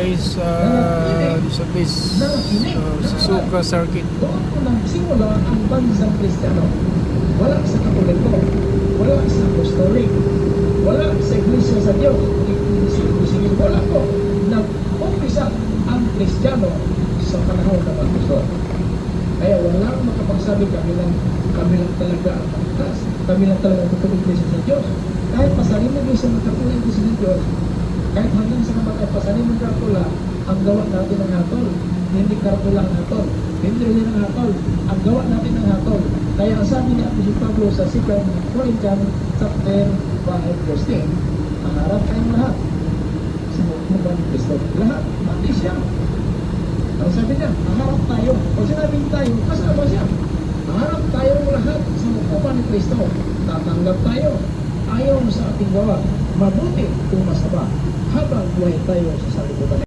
guys, sa base Suzuka Circuit. Doon ko nagsimula ang bansang Kristiyano. Wala sa Katoliko, wala sa Apostolik, wala sa Iglesia sa Diyos, wala ko. Nag-umpisa ang Kristiyano sa panahon ng Apostol. Kaya wala makapagsabi kami lang talaga ang pagkas, kami lang talaga ang tutulong Iglesia sa Diyos. Kahit pasanin mo Iglesia magkakula ang Iglesia ng Diyos, kahit hanggang sa kamatay pasanin mo kakula, ang gawa natin ng hatol, hindi kartula ang hatol, hindi rin ang hatol, ang gawa natin ng hatol. Kaya ang sabi ni Apostol Pablo sa 2 Corinthians chapter 5 verse 10, maharap kayong lahat sa mukha ni Kristo. Lahat, mati siya. Ang sabi niya, maharap tayo. Pag sinabing tayo, kasama siya. Maharap tayo lahat sa mukha ni Kristo. Tatanggap tayo. Ayaw sa ating gawa. Mabuti kung masama habang buhay tayo sa salibutan.